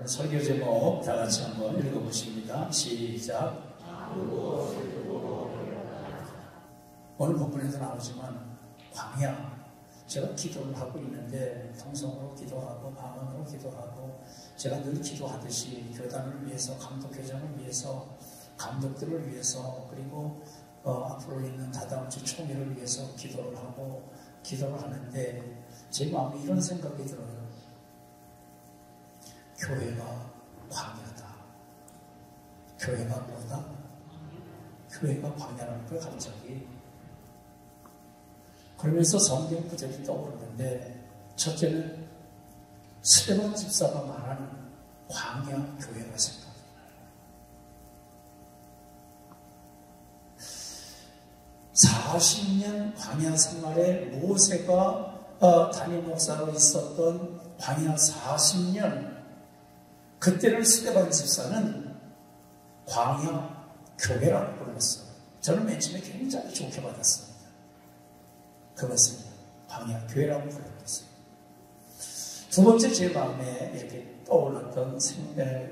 오늘 설교 제목 다 같이 한번 읽어보십니다. 시작. 오늘 본문에도 나오지만 광야, 제가 기도를 하고 있는데 통성으로 기도하고 방언으로 기도하고 제가 늘 기도하듯이 교단을 위해서, 감독회장을 위해서, 감독들을 위해서, 그리고 앞으로 있는 다다음 주 총회를 위해서 기도를 하는데 제 마음에 이런 생각이 들어요. 교회가 광야다. 교회가 뭐다? 교회가 광야라는 걸 갑자기. 그러면서 성경 구절이 떠오르는데, 첫째는 스데반 집사가 말하는 광야 교회가 생각나요. 40년 광야 생활에 모세가 담임 목사로 있었던 광야 40년, 그때를 스데반 집사는 광야 교회라고 불렀어요. 저는 맨 처음에 굉장히 좋게 받았습니다. 그것은 광야 교회라고 불렀어요. 두 번째 제 마음에 이렇게 떠올랐던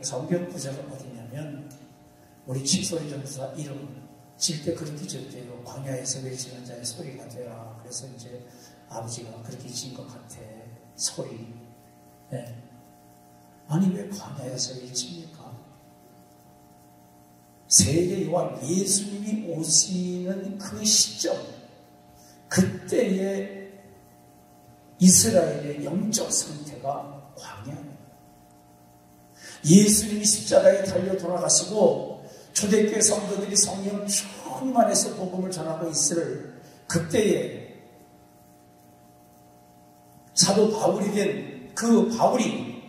성경 구절은 어디냐면, 우리 칙소리 전도사 이름 질 때 그렇게 졌대요. 광야에서 외치는 자의 소리가 되라. 그래서 이제 아버지가 그렇게 진 것 같아. 소리. 네. 아니 왜 광야에서 외칩니까? 세계와 예수님이 오시는 그 시점, 그때의 이스라엘의 영적 상태가 광야예요. 예수님이 십자가에 달려 돌아가시고 초대교회 성도들이 성령 충만해서 복음을 전하고 있을 그때에 사도 바울이 된 그 바울이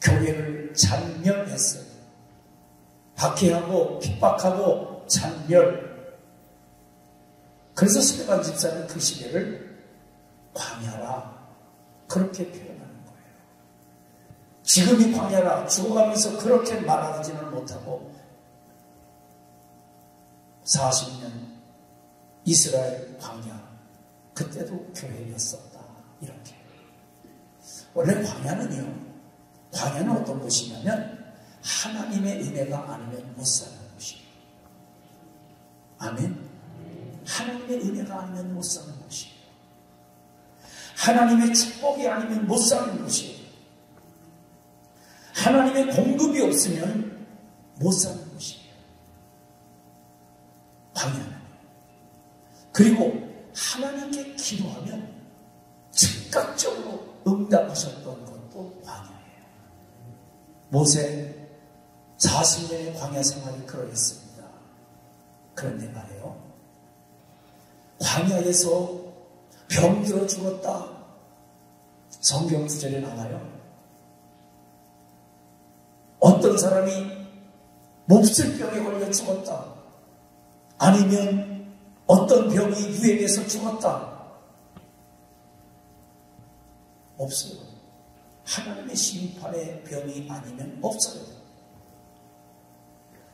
교회를 잔멸했어요. 박해하고 핍박하고 잔멸. 그래서 스데반 집사는 그 시대를 광야라 그렇게 표현하는 거예요. 지금이 광야라 죽어가면서 그렇게 말하지는 못하고 40년 이스라엘 광야, 그때도 교회였었다. 이렇게. 원래 광야는 어떤 곳이냐면 하나님의 은혜가 아니면 못 사는 곳이에요. 아멘. 하나님의 은혜가 아니면 못 사는 곳이에요. 하나님의 축복이 아니면 못 사는 곳이에요. 하나님의 공급이 없으면 못 사는 곳이에요. 광야는. 그리고 하나님께 기도하면 즉각적으로 응답하셨던 것도 광야예요. 모세 40년의 광야 생활이 그러했습니다. 그런데 말이에요, 광야에서 병들어 죽었다. 성경 구절에 나와요. 어떤 사람이 몹쓸 병에 걸려 죽었다. 아니면 어떤 병이 유행해서 죽었다. 없어요. 하나님의 심판의 병이 아니면 없어요.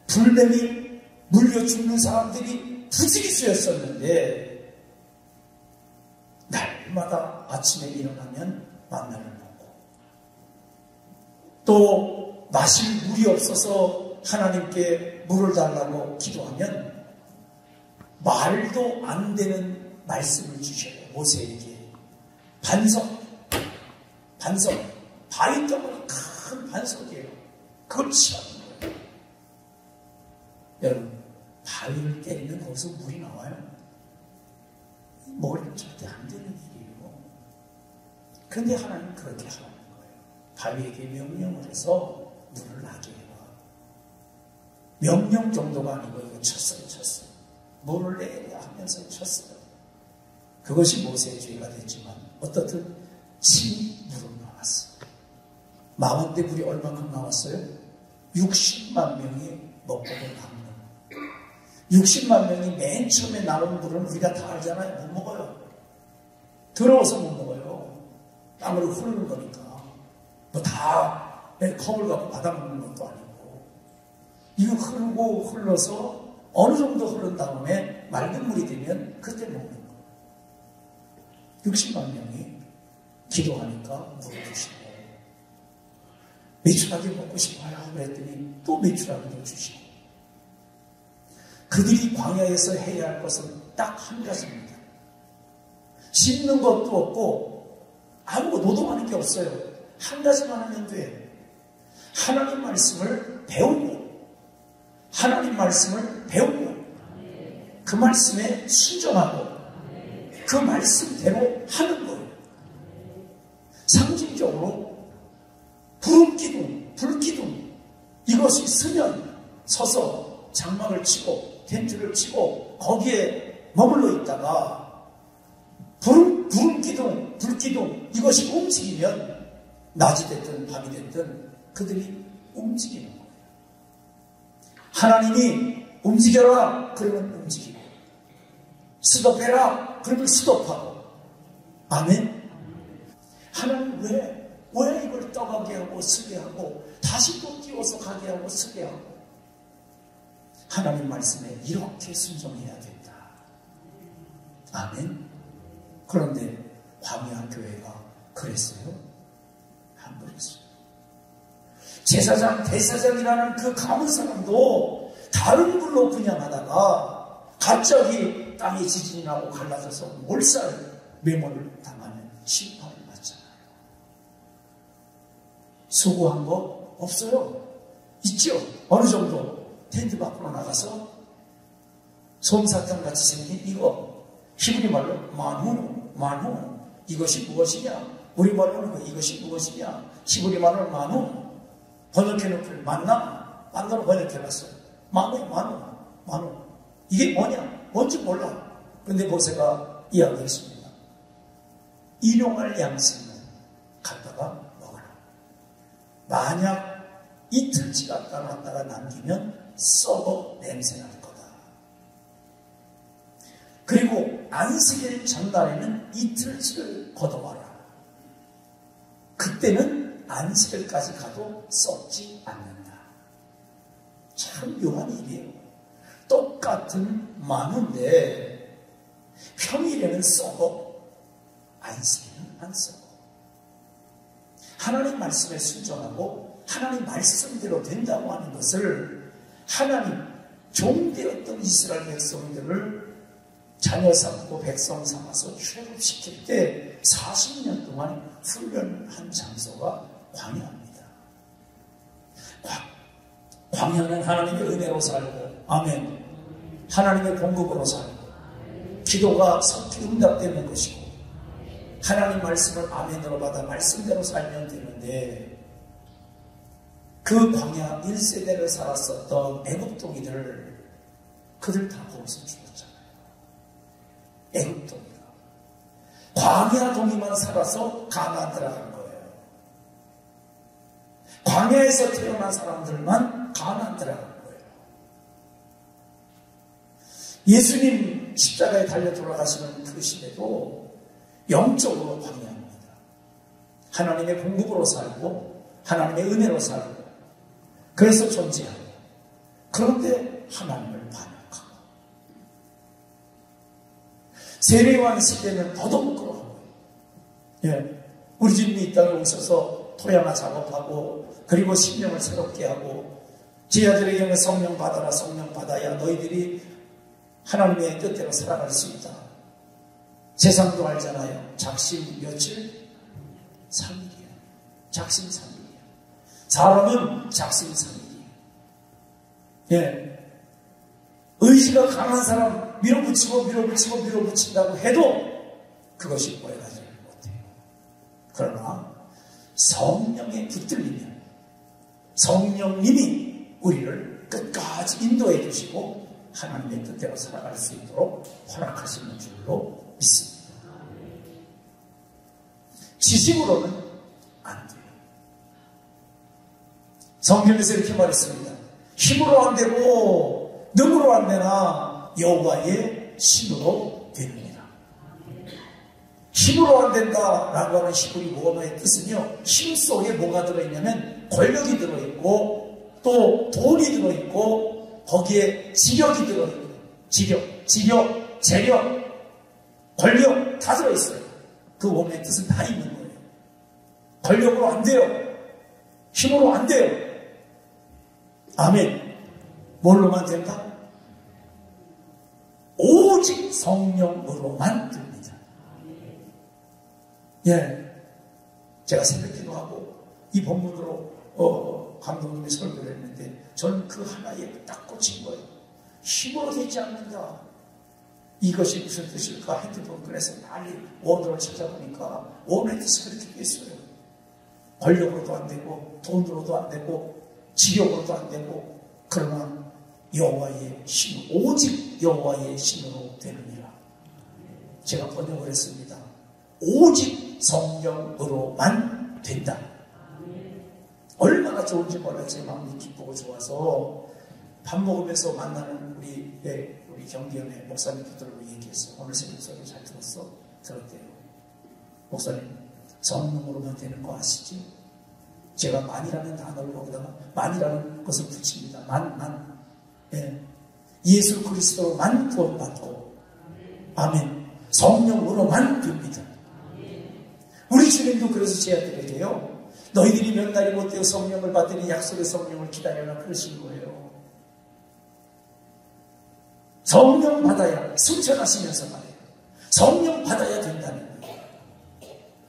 불뱀이 물려 죽는 사람들이 부지기수였었는데 날마다 아침에 일어나면 만나를 먹고, 또 마실 물이 없어서 하나님께 물을 달라고 기도하면 말도 안 되는 말씀을 주셔요. 모세에게 반석, 바위덩어리 큰 반석이에요. 그걸 치라는 거예요. 여러분, 바위를 때리면 거기서 물이 나와요? 머리는 절대 안 되는 일이에요. 그런데 하나님은 그렇게 하라는 거예요. 바위에게 명령을 해서 물을 나게 해라. 명령 정도가 아니고 이거 쳤어요. 물을 내야 하면서 쳤어요. 그것이 모세의 죄가 됐지만 어떻든 물은 나왔어요. 망원대 물이 얼마큼 나왔어요? 60만 명이 먹고도 남는. 60만 명이 맨 처음에 나온 물은 우리가 다 알잖아요. 못 먹어요. 더러워서 못 먹어요. 땀을 흐르는 거니까. 뭐 다 컵을 갖고 받아 먹는 것도 아니고. 이거 흐르고 흘러서 어느 정도 흐른 다음에 맑은 물이 되면 그때 먹는 거예요. 60만 명이 기도하니까 물을 주시고, 메추라기 먹고 싶어요 그랬더니 또 메추라기도 주시고. 그들이 광야에서 해야 할 것은 딱 한 가지입니다. 씻는 것도 없고 아무것도 노동하는 게 없어요. 한 가지만 하면 돼요. 하나님 말씀을 배우고, 하나님 말씀을 배우고, 그 말씀에 순종하고, 그 말씀대로 하는 거예요. 상징적으로 구름기둥, 불기둥, 이것이 서면 서서 장막을 치고 텐트를 치고 거기에 머물러 있다가 구름기둥, 불기둥 이것이 움직이면 낮이 됐든 밤이 됐든 그들이 움직이는 거예요. 하나님이 움직여라 그러면 움직이고, 스톱해라 그러면 스톱하고. 아멘. 하나님 왜 이걸 떠가게 하고 쓰게 하고 다시 또 띄워서 가게 하고 쓰게 하고. 하나님 말씀에 이렇게 순종해야 된다. 아멘. 그런데 광야 교회가 그랬어요? 안 그랬어요. 제사장, 대사장이라는 그 가문 사람도 다른 불로 분양하다가 갑자기 땅에 지진이 나고 갈라져서 몰살 매몰을 당하는 심판을 받잖아요. 수고한 거 없어요? 있죠? 어느 정도 텐트 밖으로 나가서 솜사탕 같이 생긴 이거, 히브리 말로 만후, 이것이 무엇이냐? 우리 말로는 이것이 무엇이냐? 히브리 말로 만후, 번역해놓고 만나로 번역해놨어요. 만후. 이게 뭐냐? 뭔지 몰라. 그런데 모세가 이야기했습니다. 일용할 양식은 갖다가 먹어라. 만약 이틀치 갖다 놨다가 남기면 썩어 냄새날 거다. 그리고 안식일 전날에는 이틀치를 걷어와라. 그때는 안식일까지 가도 썩지 않는다. 참 묘한 일이에요. 똑같은 만우인데 평일에는 썩어, 안식일은 안 썩어. 하나님 말씀에 순종하고 하나님 말씀대로 된다고 하는 것을 하나님 종되었던 이스라엘 백성들을 자녀 삼고 백성 삼아서 출애굽시킬 때 40년 동안 훈련한 장소가 광야입니다. 광야는 하나님의 은혜로 살고, 아멘, 하나님의 공급으로 살고, 기도가 성취 응답되는 것이고, 하나님 말씀을 아멘으로 받아 말씀대로 살면 되는데, 그 광야 1세대를 살았었던 애굽동이들, 그들 다 거기서 죽었잖아요. 애굽동이가 광야 동이만 살아서 가나안 들어간 거예요. 광야에서 태어난 사람들만 가나안 들어간 거예요. 예수님 십자가에 달려 돌아가시는 그 시대도 영적으로 광야입니다. 하나님의 공급으로 살고 하나님의 은혜로 살고 그래서 존재하고, 그런데 하나님을 반역하고, 세례요한 시대는 더더욱 그러고, 우리 집 이 땅에 오셔서 토양화 작업하고 그리고 심령을 새롭게 하고, 제 아들에게는 성령 받아라, 성령 받아야 너희들이 하나님의 뜻대로 살아갈 수 있다. 세상도 알잖아요. 작심 며칠? 3일이야. 작심 3일이야. 사람은 작심 3일이야. 의지가 강한 사람 밀어붙인다고 해도 그것이 오래가지 못해요. 그러나 성령에 붙들리면 성령님이 우리를 끝까지 인도해 주시고 하나님의 뜻대로 살아갈 수 있도록 허락하시는 줄로 믿습니다. 지식으로는 안 돼요. 성경에서 이렇게 말했습니다. 힘으로 안 되고 능으로 안 되나 여호와의 신으로 됩니다. 힘으로 안 된다라고 하는 히브리 모어의 뜻은요, 힘 속에 뭐가 들어있냐면 권력이 들어있고 또 돈이 들어있고 거기에 지력이 들어있고, 지력, 재력, 권력 다 들어있어요. 그 원어의 뜻은 다 있는 거예요. 권력으로 안 돼요. 힘으로 안 돼요. 아멘. 뭘로만 된다? 오직 성령으로만 됩니다. 예. 제가 새벽 기도하고 이 본문으로 감독님이 설교를 했는데 저는 그 하나에 딱 꽂힌 거예요. 힘으로 되지 않는다. 이것이 무슨 뜻일까? 핸드폰 꺼내서 빨리 원어를 찾아보니까 원어의 뜻이 그렇게 있어요. 권력으로도 안 되고 돈으로도 안 되고 지력으로도 안 되고 그러나 여호와의 신, 오직 여호와의 신으로 되느니라. 제가 번역을 했습니다. 오직 성령으로만 된다. 얼마나 좋은지 몰라요. 제 마음이 기쁘고 좋아서 밥 먹으면서 만나는 우리 경기연의 목사님들하고 얘기했어요. 오늘 새벽 소리 잘 들었어? 들었대요. 목사님, 성령으로만 되는 거 아시지? 제가 만이라는 단어를 거기다가 만이라는 것을 붙입니다. 만. 예. 예수 그리스도로만 구원받고, 아멘. 성령으로만 됩니다. 우리 주님도 그래서 제자들에게요, 너희들이 몇 날이 못되어 성령을 받으니 약속의 성령을 기다려라 그러신 거예요. 성령 받아야, 승천하시면서 말이에요. 성령 받아야 된다는 거예요.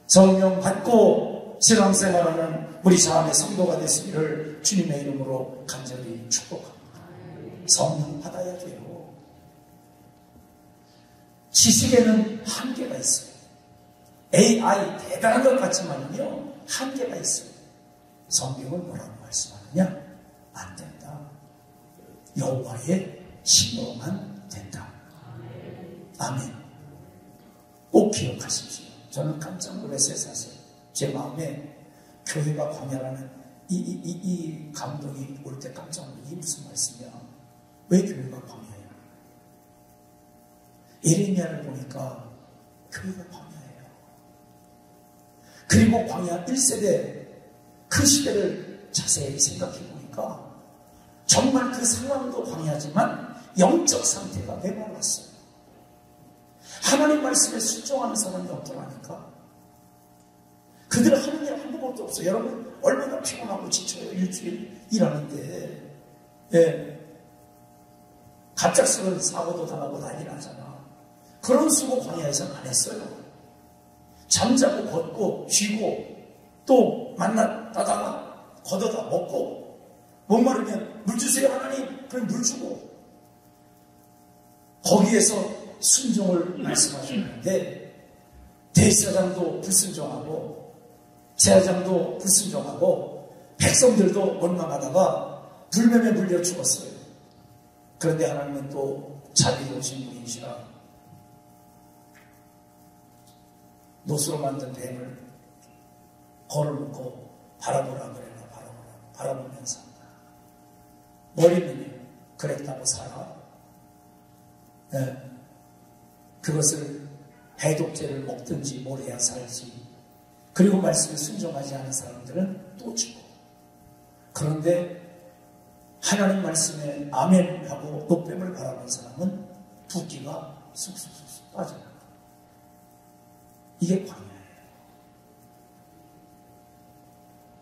성령 받고 신앙생활하는 우리 자암의 성도가 되시기를 주님의 이름으로 간절히 축복합니다. 성령 받아야 돼요. 지식에는 한계가 있어요. AI 대단한 것 같지만요, 한계가 있어요. 성경은 뭐라고 말씀하느냐? 안 된다. 여호와의 신으로만 된다. 아멘. 꼭 기억하십시오. 저는 깜짝 놀랐어요, 사실. 제 마음에 교회가 광야라는 이 감동이 올 때 깜짝 놀랐어요. 이게 무슨 말씀이야? 왜 교회가 광야야? 예레미야를 보니까 교회가 광야예요. 그리고 광야 1세대 그 시대를 자세히 생각해 보니까 정말 그 상황도 광야지만 영적 상태가 메말랐어요. 하나님 말씀에 순종하는 사람이 없더라니까. 그들은 하는 일 아무것도 없어요. 여러분 얼마나 피곤하고 지쳐요. 일주일 일하는데. 예. 갑작스러운 사고도 당하고 난리 나잖아. 그런 수고 광야에서는 안 했어요. 잠자고 걷고 쉬고 또 만나다가 걷어다 먹고 목마르면 물 주세요 하나님. 그럼 물 주고. 거기에서 순종을 말씀하셨는데 대제사장도 불순종하고 제사장도 불순종하고 백성들도 원망하다가 불뱀에 물려 죽었어요. 그런데 하나님은 또 자비로우신 분이시라 노수로 만든 뱀을 걸어놓고 바라보라 그래라. 바라보면서 머리는 그랬다고 살아. 네. 그것을 해독제를 먹든지 뭘 해야 살지. 그리고 말씀에 순종하지 않은 사람들은 또 죽어. 그런데 하나님 말씀에 아멘 하고 노뱀을 바라본 사람은 붓기가 쑥쑥쑥 빠져나가. 이게 광야예요.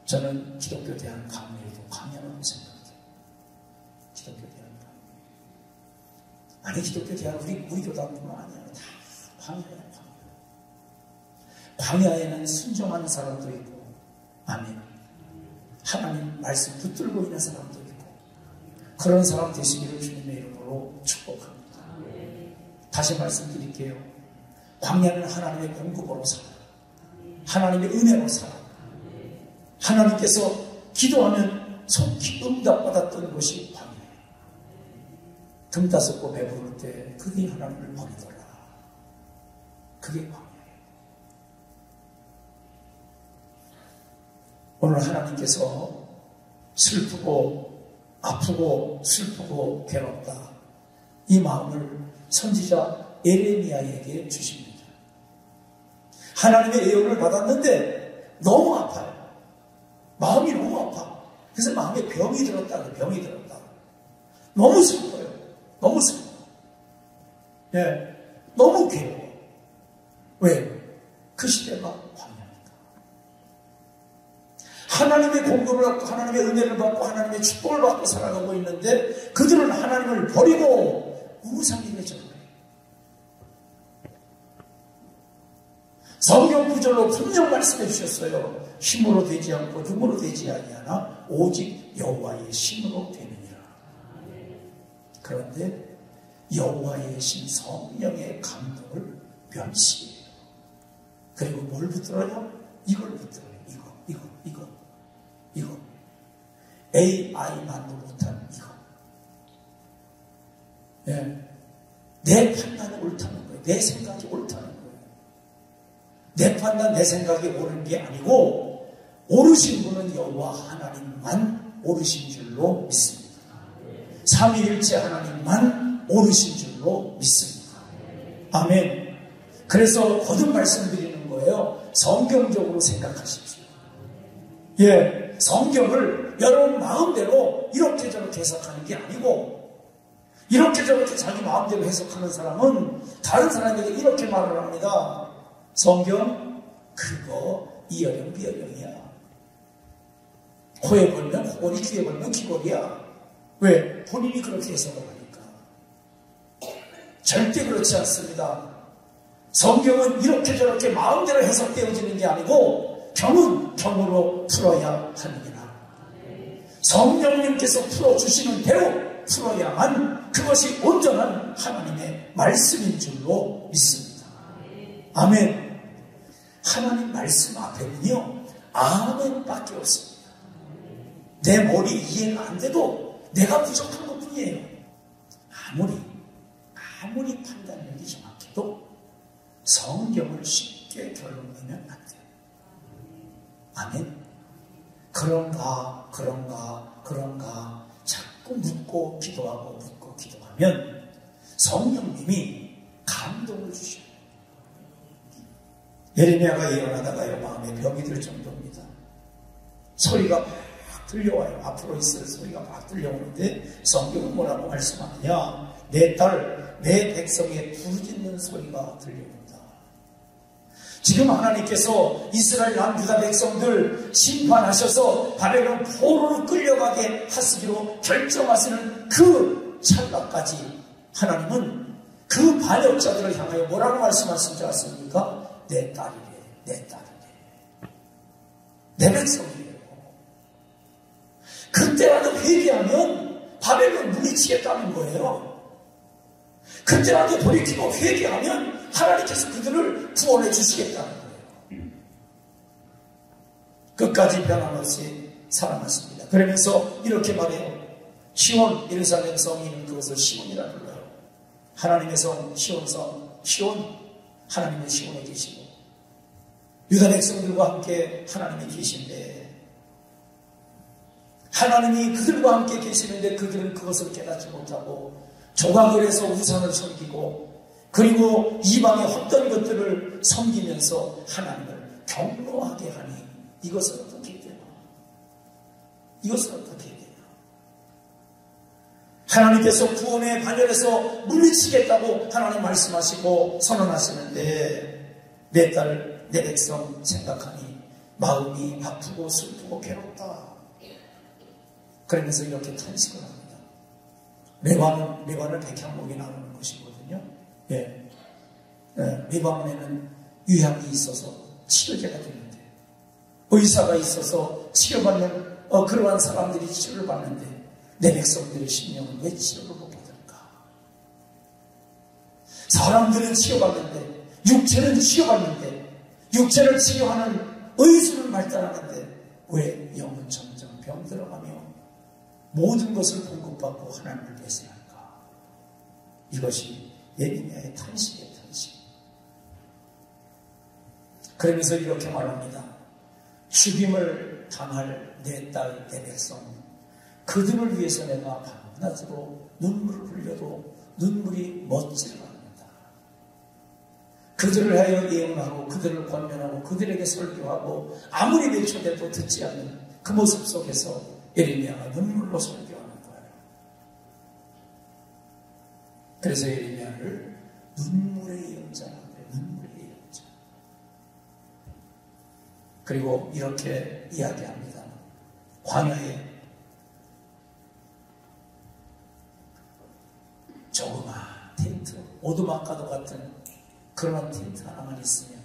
저는 기독교 대한 강의에도 광야라고 생각해요. 기독교 대한 강의. 아니 기독교 대한 우리 교단뿐만 아니라 다 광야예요. 광야에는 순종하는 사람도 있고, 아멘. 하나님 말씀 붙들고 있는 사람도 있고, 그런 사람 되시기를 주님의 이름으로 축복합니다. 다시 말씀드릴게요. 광야는 하나님의 공급으로 살아. 하나님의 은혜로 살아. 하나님께서 기도하면 속히 응답받았던 것이 광야예요. 등 따숩고 배부를 때 그게 하나님을 버리더라. 그게 광야예요. 오늘 하나님께서 슬프고 아프고 슬프고 괴롭다. 이 마음을 선지자 예레미야에게 주십니다. 하나님의 예언을 받았는데 너무 아파요. 마음이 너무 아파. 그래서 마음에 병이 들었다. 병이 들었다. 너무 슬퍼요. 너무 슬퍼. 예, 너무 괴로워. 왜? 그 시대가 광야니까. 하나님의 공급을 받고 하나님의 은혜를 받고 하나님의 축복을 받고 살아가고 있는데 그들은 하나님을 버리고 우상이 되죠. 성경 구절로 분명 말씀해 주셨어요. 힘으로 되지 않고 눈으로 되지 아니하나 오직 여호와의 신으로 되느니라. 그런데 여호와의 신 성령의 감동을 멸시해요. 그리고 뭘 붙들어요? 이걸 붙들어요. 이거 AI만도 못한 이거. 네. 내 판단이 옳다는 거예요. 내 생각이 옳다는 거예요. 내 판단, 내 생각이 옳은 게 아니고 오르신 분은 여호와 하나님만 오르신 줄로 믿습니다. 삼위일체 하나님만 오르신 줄로 믿습니다. 아멘. 그래서 거듭 말씀드리는 거예요. 성경적으로 생각하십시오. 예, 성경을 여러분 마음대로 이렇게 저렇게 해석하는 게 아니고 이렇게 저렇게 자기 마음대로 해석하는 사람은 다른 사람에게 이렇게 말을 합니다. 성경 그거 이어령 비어령이야. 코에 걸면 코골이, 귀에 걸면 귀골이야. 왜? 본인이 그렇게 해석을 하니까. 절대 그렇지 않습니다. 성경은 이렇게 저렇게 마음대로 해석되어지는 게 아니고 경은 경으로 풀어야 하느니라. 성령님께서 풀어주시는 대로 풀어야만 그것이 온전한 하나님의 말씀인 줄로 믿습니다. 아멘. 하나님 말씀 앞에는요 아멘밖에 없습니다. 내 머리 이해가 안 돼도 내가 부족한 것 뿐이에요. 아무리 판단력이 정확해도 성경을 쉽게 결론내면 안 돼요. 아멘. 그런가 자꾸 묻고 기도하면 성령님이 감동을 주셔요. 예레미야가 예언하다가요 마음에 병이 들 정도입니다. 소리가 막 들려와요. 앞으로 있을 소리가 막 들려오는데 성경은 뭐라고 말씀하느냐. 내 딸, 내 백성의 부르짖는 소리가 들려옵니다. 지금 하나님께서 이스라엘 남유다 백성들 심판하셔서 바벨론 포로로 끌려가게 하시기로 결정하시는 그 찰나까지 하나님은 그 반역자들을 향하여 뭐라고 말씀하신 줄 아십니까? 내 딸이래. 내 백성이래요. 그때라도 회개하면 바벨론 물리치겠다는 거예요. 그때라도 돌이키고 회개하면 하나님께서 그들을 구원해 주시겠다는 거예요. 끝까지 변함없이 사랑하십니다. 그러면서 이렇게 말해요. 시온, 예루살렘 성인은 그것을 시온이라 불러요. 하나님의 성, 시온성, 시온, 하나님의 시온에 계시고 유다 백성들과 함께 하나님이 계신데 하나님이 그들과 함께 계시는데 그들은 그것을 깨닫지 못하고 조각을 해서 우상을 섬기고 그리고 이방의 헛된 것들을 섬기면서 하나님을 경노하게 하니 이것은 어떻게 되나? 하나님께서 구원의 반열에서 물리치겠다고 하나님 말씀하시고 선언하시는데 내 딸, 내 백성 생각하니 마음이 아프고 슬프고 괴롭다. 그러면서 이렇게 탄식을 합니다. 레바논을 백향목이 나오는 것이거든요. 예. 레바논에는 유향이 있어서 치료제가 되는데 의사가 있어서 치료받는 그러한 사람들이 치료를 받는데 내 백성들의 심령은 왜 치료를 못 받을까? 사람들은 치료받는데 육체는 치료받는데 육체를 치료하는 의술은 발달하는데 왜 영은 점점 병들어가며 모든 것을 공급받고 하나님을 배신할까? 이것이 예레미야의 탄식의 탄식. 그러면서 이렇게 말합니다. 죽임을 당할 내 딸, 내 백성 그들을 위해서 내가 밤낮으로 눈물을 흘려도 눈물이 멎지를 않는다. 그들을 하여 예언하고 그들을 권면하고 그들에게 설교하고 아무리 외쳐대도 듣지 않는 그 모습 속에서 예레미야가 눈물로 설교하는 거예요. 그래서 예레미야를 눈물의 예언자라고 해요. 눈물의 예언자. 그리고 이렇게 이야기합니다. 광야에 조그마한 텐트, 오두막가도 같은 그런 텐트 하나만 있으면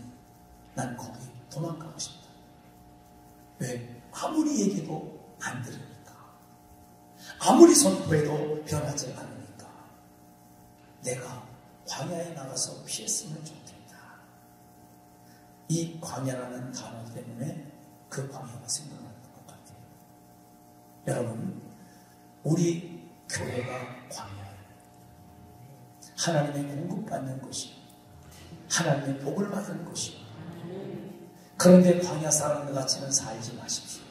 난 거기 도망가고 싶다. 왜? 아무리 얘기도 안 들으니까. 아무리 선포해도 변하지 않으니까. 내가 광야에 나가서 피했으면 좋겠다. 이 광야라는 단어 때문에 그 광야가 생각나는 것 같아요. 여러분, 우리 교회가 광야예요. 하나님의 공급받는 곳이요, 하나님의 복을 받는 곳이요. 그런데 광야 사람들 같이는 살지 마십시오.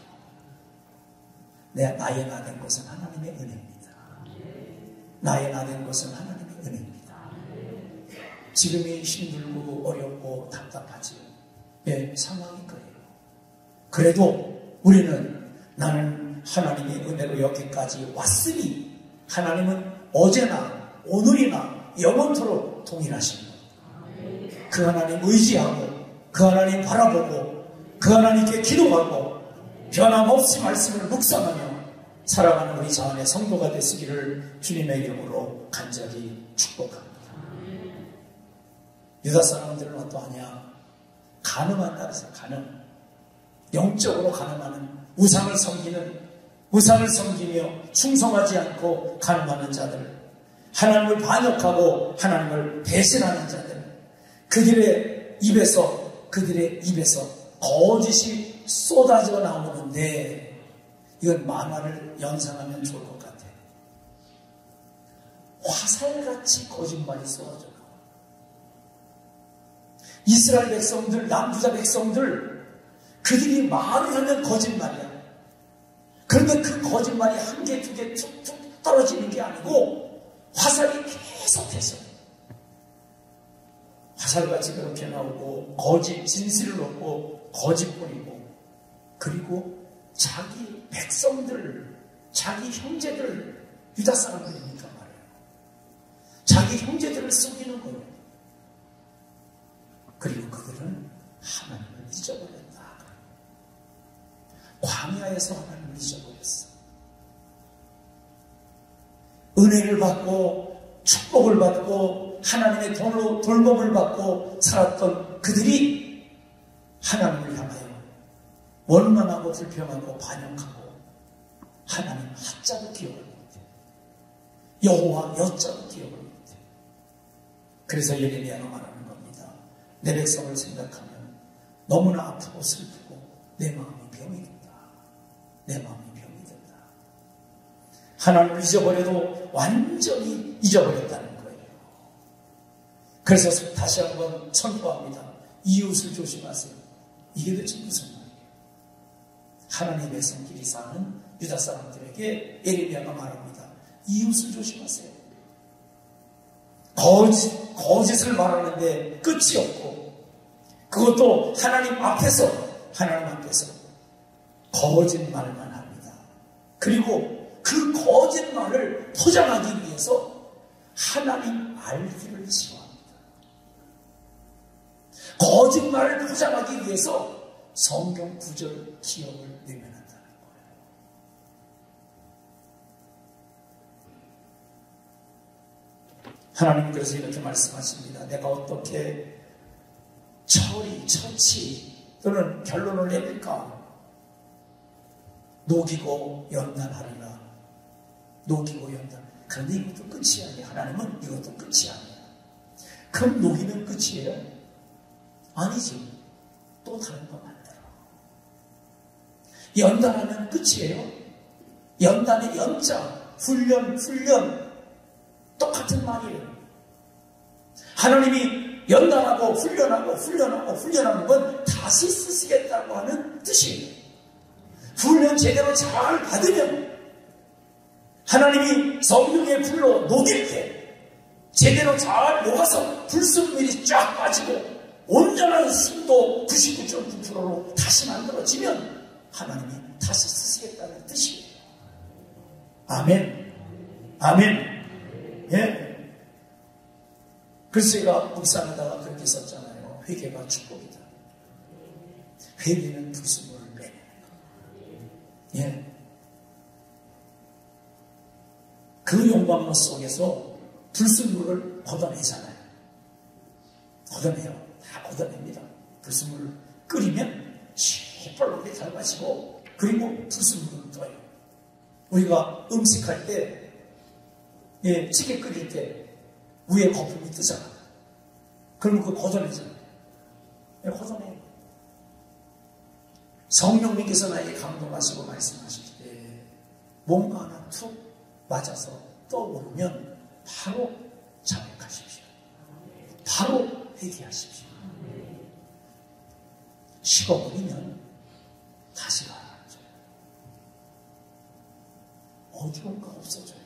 나의 나된 것은 하나님의 은혜입니다. 나의 나된 것은 하나님의 은혜입니다. 지금이 힘들고 어렵고 답답하지요. 예, 상황이 그래요. 그래도 우리는 나는 하나님의 은혜로 여기까지 왔으니 하나님은 어제나 오늘이나 영원토록 동일하십니다. 그 하나님 의지하고 그 하나님 바라보고 그 하나님께 기도하고 변함없이 말씀을 묵상하며 살아가는 우리 자원의 성도가 되시기를 주님의 이름으로 간절히 축복합니다. 유다 사람들은 어떠하냐? 가늠한다 그래서 가늠. 영적으로 가늠하는, 우상을 섬기며 충성하지 않고 가늠하는 자들, 하나님을 반역하고 하나님을 배신하는 자들, 그들의 입에서 거짓이 쏟아져 나오는데, 이건 만화를 연상하면 좋을 것 같아요. 화살같이 거짓말이 쏟아져 나와요. 이스라엘 백성들, 남유다 백성들, 그들이 말을 하면 거짓말이야. 그런데 그 거짓말이 한 개, 두 개 툭툭 떨어지는 게 아니고 화살이 계속해서 화살같이 그렇게 나오고 거짓, 진실을 놓고 거짓 뿌리고, 그리고 자기 백성들, 자기 형제들, 유다 사람들이니까 말이에요. 자기 형제들을 속이는 거예요. 그리고 그들은 하나님을 잊어버렸다. 광야에서 하나님을 잊어버렸어. 은혜를 받고 축복을 받고 하나님의 돌봄을 받고 살았던 그들이 하나님을 향하여 원망하고 불평하고 반역하고 하나님 하자도 기억을 못해. 여호와 여자도 기억을 못해. 그래서 예레미야가 말하는 겁니다. 내 백성을 생각하면 너무나 아프고 슬프고 내 마음이 병이 든다. 내 마음이 병이 든다. 하나님을 잊어버려도 완전히 잊어버렸다는 거예요. 그래서 다시 한번 선포합니다. 이웃을 조심하세요. 이게 대체 무슨 말이에요? 하나님의 백성끼리 사는 유다 사람들에게 예레미야가 말합니다. 이웃을 조심하세요. 거짓을 말하는데 끝이 없고, 그것도 하나님 앞에서 거짓말만 합니다. 그리고 그 거짓말을 포장하기 위해서 하나님 알기를 싫어합니다. 거짓말을 포장하기 위해서 성경 구절 기억을 내면한다는 거예요. 하나님은 그래서 이렇게 말씀하십니다. 내가 어떻게 처치 또는 결론을 내릴까? 녹이고 연단하리라. 녹이고 연단. 그런데 이것도 끝이 아니에요. 하나님은 이것도 끝이 아니에요. 그럼 녹이면 끝이에요? 아니지. 또 다른 거 만들어. 연단하면 끝이에요? 연단의 연자, 훈련, 똑같은 말이에요. 하나님이 연단하고 훈련하는 건 다시 쓰시겠다고 하는 뜻이에요. 훈련 제대로 잘 받으면 하나님이 성령의 불로 녹일 때 제대로 잘 녹아서 불순물이 쫙 빠지고 온전한 순도 99.9%로 다시 만들어지면 하나님이 다시 쓰시겠다는 뜻이에요. 아멘. 예. 그래서 제가 묵상하다가 그렇게 썼잖아요. 회개가 축복이다. 회개는 불순물을 빼내는 거. 예. 그 용광로 속에서 불순물을 걷어내잖아요. 걷어내요. 다 걷어냅니다. 불순물을 끓이면 시뻘겋게 잘 마시고, 그리고 불순물을 떠요. 우리가 음식할 때, 찌개 끓일 때 위에 거품이 뜨잖아. 그러면 그거 걷어내잖아요. 걷어내요. 성령님께서 나에게 감동하시고 말씀하실 때 뭔가 하나 툭 맞아서 떠오르면 바로 자백하십시오. 바로 회개하십시오. 식어버리면 다시 가라앉아요. 어디론가 없어져요.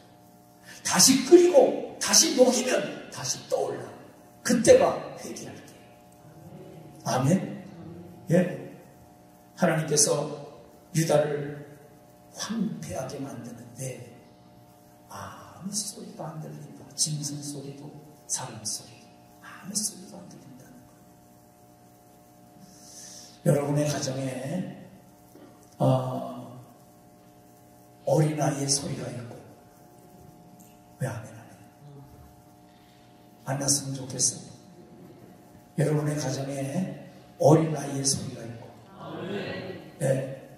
다시 끓이고 다시 녹이면 다시 떠올라. 그때가 회개할 때예요. 아멘. 예. 하나님께서 유다를 황폐하게 만드는데 아무 소리도 안 들린다. 짐승 소리도 사람 소리도 아무 소리도 안 들린다는 거예요. 여러분의 가정에 어린아이의 소리가 있고, 왜 아멘 안 해요? 안 났으면 좋겠어요. 여러분의 가정에 어린아이의 소리가 있고, 네,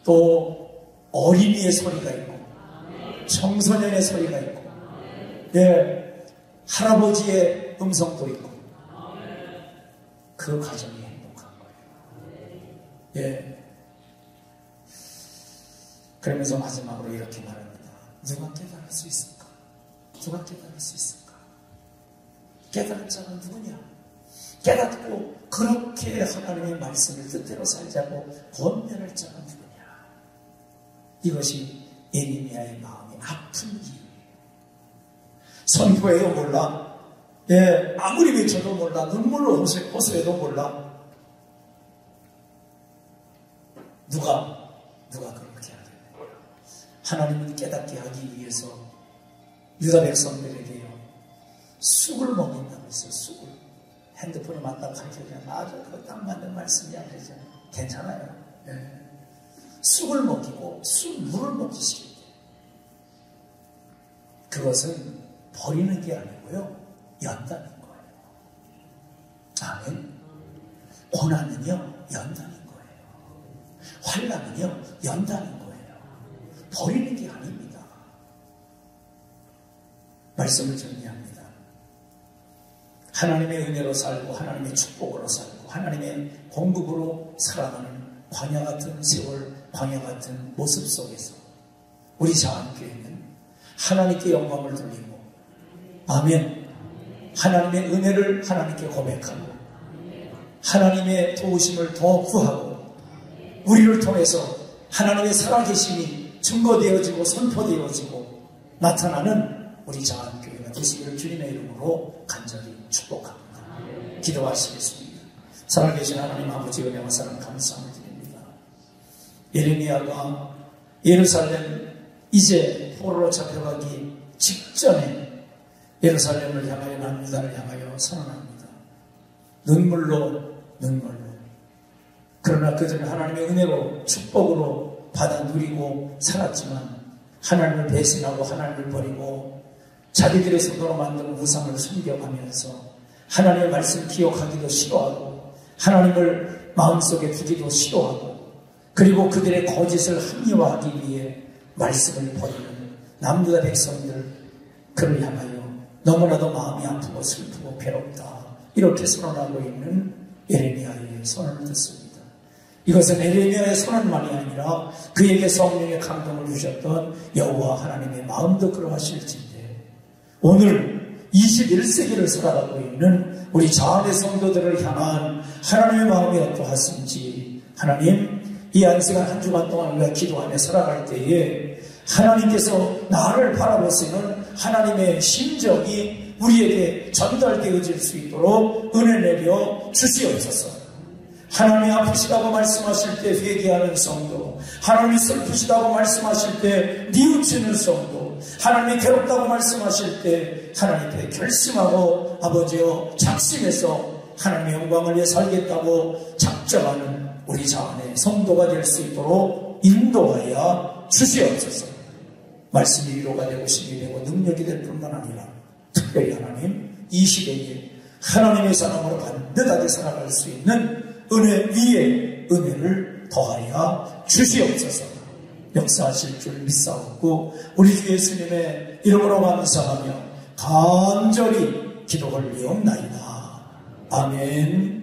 또 어린이의 소리가 있고, 청소년의 소리가 있고, 네, 할아버지의 음성도 있고, 그 가정이 행복한 거예요. 예. 그러면서 마지막으로 이렇게 말합니다. 누가 깨달을 수 있을까? 누가 깨달을 수 있을까? 깨달은 자가 누구냐? 깨닫고 그렇게 하나님의 말씀을 뜻대로 살자고 권면할 자가 누구냐? 이것이 예레미야의 마음이 아픈 이유예요. 선포해도 몰라. 예, 아무리 외쳐도 몰라. 눈물로 호소해도 몰라. 누가 그렇게 하겠냐? 하나님은 깨닫게 하기 위해서 유다 백성들에게요, 쑥을 먹인다고 했어요. 쑥을. 핸드폰에 맞다고 가르쳐주면 맞아, 그거 딱 맞는 말씀이야. 그러잖아요. 괜찮아요. 예. 쑥을 먹이고 쑥물을 먹기 시킬 때 그것은 버리는 게 아니고요, 연다는 거예요. 아멘. 고난은요, 연다는 거예요. 환난은요, 연다는 거예요. 버리는 게 아닙니다. 말씀을 정리합니다. 하나님의 은혜로 살고 하나님의 축복으로 살고 하나님의 공급으로 살아가는 광야 같은 세월, 광야 같은 모습 속에서 우리 자한교회는 하나님께 영광을 돌리고, 아멘, 하나님의 은혜를 하나님께 고백하고 하나님의 도우심을 더 구하고 우리를 통해서 하나님의 살아계심이 증거되어지고 선포되어지고 나타나는 우리 자한교회가 되시기를 주님의 이름으로 간절히 축복합니다. 기도하시겠습니다. 살아계신 하나님 아버지, 은혜와 사랑 감사함을 드립니다. 예레미야가 예루살렘 이제 포로로 잡혀가기 직전에 예루살렘을 향하여 난 유다를 향하여 선언합니다. 눈물로. 그러나 그들은 하나님의 은혜로 축복으로 받아 누리고 살았지만 하나님을 배신하고 하나님을 버리고 자기들의 손으로 만든 우상을 숨겨가면서 하나님의 말씀 기억하기도 싫어하고 하나님을 마음속에 두기도 싫어하고, 그리고 그들의 거짓을 합리화하기 위해 말씀을 버리는 남유다 백성들, 그를 향하여 너무나도 마음이 아프고 슬프고 괴롭다, 이렇게 선언하고 있는 예레미야의 선언을 듣습니다. 이것은 예레미야의 선언만이 아니라 그에게 성령의 감동을 주셨던 여호와 하나님의 마음도 그러하실진데, 오늘 21세기를 살아가고 있는 우리 자안의 성도들을 향한 하나님의 마음이 어떠하신지, 하나님, 이 안식한 한 주간 동안 우리가 기도하며 살아갈 때에 하나님께서 나를 바라보시는 하나님의 심정이 우리에게 전달되어질 수 있도록 은혜 내려 주시옵소서. 하나님이 아프시다고 말씀하실 때 회개하는 성도, 하나님이 슬프시다고 말씀하실 때 뉘우치는 성도, 하나님이 괴롭다고 말씀하실 때 하나님께 결심하고 아버지여 작심해서 하나님의 영광을 위해 살겠다고 작정하는 우리 자안의 성도가 될 수 있도록 인도하여 주시옵소서. 말씀이 위로가 되고 힘이 되고 능력이 될 뿐만 아니라 특별히 하나님 이 시대에 하나님의 사람으로 반듯하게 살아갈 수 있는 은혜 위에 은혜를 더하여 주시옵소서. 역사하실 줄 믿사옵고 우리 주 예수님의 이름으로 감사하며 간절히 기도 올리옵나이다. 아멘.